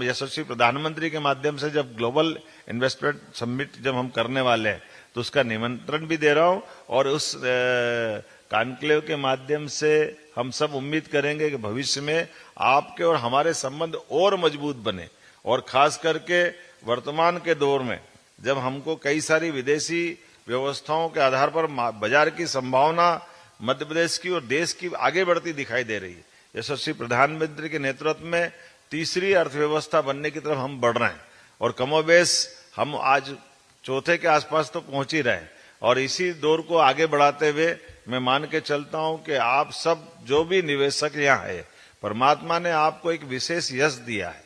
यशस्वी प्रधानमंत्री के माध्यम से जब ग्लोबल इन्वेस्टमेंट समिट जब हम करने वाले हैं तो उसका निमंत्रण भी दे रहा हूं और उस कॉन्क्लेव के माध्यम से हम सब उम्मीद करेंगे कि भविष्य में आपके और हमारे संबंध और मजबूत बने। और खास करके वर्तमान के दौर में जब हमको कई सारी विदेशी व्यवस्थाओं के आधार पर बाजार की संभावना मध्य प्रदेश की और देश की आगे बढ़ती दिखाई दे रही है। यशस्वी प्रधानमंत्री के नेतृत्व में तीसरी अर्थव्यवस्था बनने की तरफ हम बढ़ रहे हैं और कमोबेश हम आज चौथे के आसपास तो पहुंच ही रहे हैं। और इसी दौर को आगे बढ़ाते हुए मैं मान के चलता हूं कि आप सब जो भी निवेशक यहाँ है, परमात्मा ने आपको एक विशेष यश दिया है।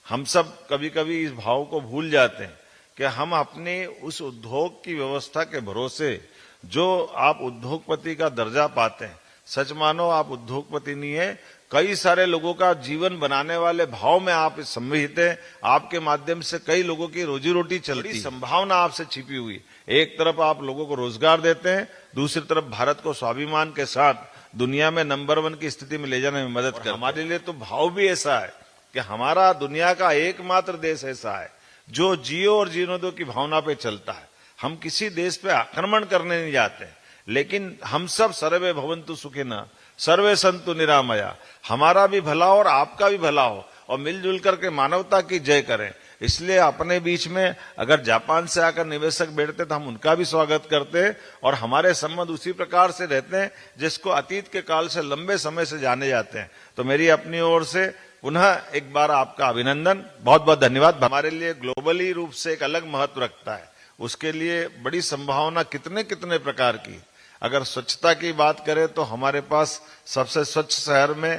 हम सब कभी कभी इस भाव को भूल जाते हैं कि हम अपने उस उद्योग की व्यवस्था के भरोसे जो आप उद्योगपति का दर्जा पाते हैं, सच मानो आप उद्योगपति नहीं है, कई सारे लोगों का जीवन बनाने वाले भाव में आप सम्मिलित हैं। आपके माध्यम से कई लोगों की रोजी रोटी चलती है, संभावना आपसे छिपी हुई। एक तरफ आप लोगों को रोजगार देते हैं, दूसरी तरफ भारत को स्वाभिमान के साथ दुनिया में नंबर 1 की स्थिति में ले जाने में मदद कर। हमारे लिए तो भाव भी ऐसा है कि हमारा दुनिया का एकमात्र देश ऐसा है जो जियो और जीने दो की भावना पे चलता है। हम किसी देश पे आक्रमण करने नहीं जाते, लेकिन हम सब सर्वे भवन्तु सुखिनः सर्वे सन्तु निरामया, हमारा भी भला हो और आपका भी भला हो और मिलजुल करके मानवता की जय करें। इसलिए अपने बीच में अगर जापान से आकर निवेशक बैठते तो हम उनका भी स्वागत करते हैं और हमारे संबंध उसी प्रकार से रहते हैं जिसको अतीत के काल से लंबे समय से जाने जाते हैं। तो मेरी अपनी ओर से पुनः एक बार आपका अभिनंदन, बहुत बहुत धन्यवाद। हमारे लिए ग्लोबली रूप से एक अलग महत्व रखता है, उसके लिए बड़ी संभावना कितने कितने प्रकार की। अगर स्वच्छता की बात करें तो हमारे पास सबसे स्वच्छ शहर में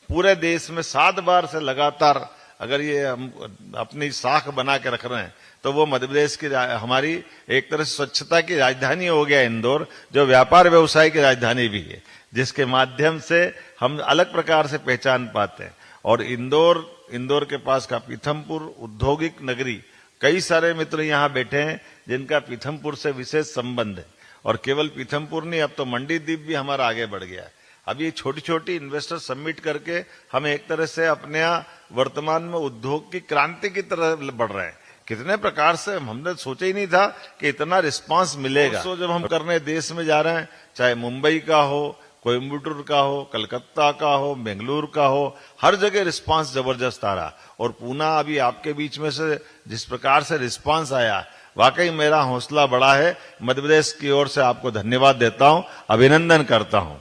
पूरे देश में 7 बार से लगातार अगर ये हम अपनी साख बना के रख रहे हैं तो वो मध्य प्रदेश की हमारी एक तरह से स्वच्छता की राजधानी हो गया इंदौर, जो व्यापार व्यवसाय की राजधानी भी है, जिसके माध्यम से हम अलग प्रकार से पहचान पाते हैं। और इंदौर के पास का पीथमपुर औद्योगिक नगरी, कई सारे मित्र यहाँ बैठे हैं जिनका पीथमपुर से विशेष संबंध है। और केवल पीथमपुर नहीं, अब तो मंडीदीप भी हमारा आगे बढ़ गया है। अब ये छोटी छोटी इन्वेस्टर सबमिट करके हम एक तरह से अपने यहाँ वर्तमान में उद्योग की क्रांति की तरह बढ़ रहे हैं। कितने प्रकार से हमने सोचा ही नहीं था कि इतना रिस्पांस मिलेगा। तो जब हम करने देश में जा रहे हैं, चाहे मुंबई का हो, कोयम्बटूर का हो, कलकत्ता का हो, बेंगलुरु का हो, हर जगह रिस्पांस जबरदस्त आ रहा। और पूना अभी आपके बीच में से जिस प्रकार से रिस्पांस आया, वाकई मेरा हौसला बढ़ा है। मध्य प्रदेश की ओर से आपको धन्यवाद देता हूं, अभिनंदन करता हूं।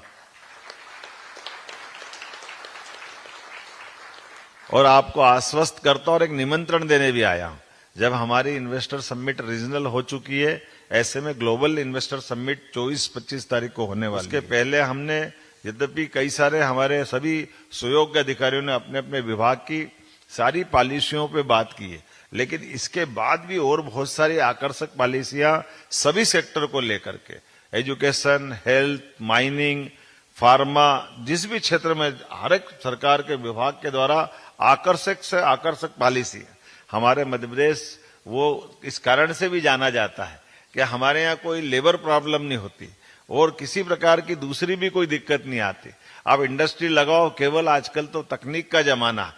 और आपको आश्वस्त करता और एक निमंत्रण देने भी आया हूं। जब हमारी इन्वेस्टर समिट रीजनल हो चुकी है, ऐसे में ग्लोबल इन्वेस्टर समिट 24-25 तारीख को होने वाली है। उसके पहले हमने, यद्यपि कई सारे हमारे सभी सुयोग्य अधिकारियों ने अपने अपने विभाग की सारी पॉलिसियों पे बात की है, लेकिन इसके बाद भी और बहुत सारी आकर्षक पॉलिसियां सभी सेक्टर को लेकर के, एजुकेशन, हेल्थ, माइनिंग, फार्मा, जिस भी क्षेत्र में हर एक सरकार के विभाग के द्वारा आकर्षक से आकर्षक पॉलिसी है। हमारे मध्य प्रदेश वो इस कारण से भी जाना जाता है कि हमारे यहाँ कोई लेबर प्रॉब्लम नहीं होती और किसी प्रकार की दूसरी भी कोई दिक्कत नहीं आती। आप इंडस्ट्री लगाओ, केवल आजकल तो तकनीक का जमाना है।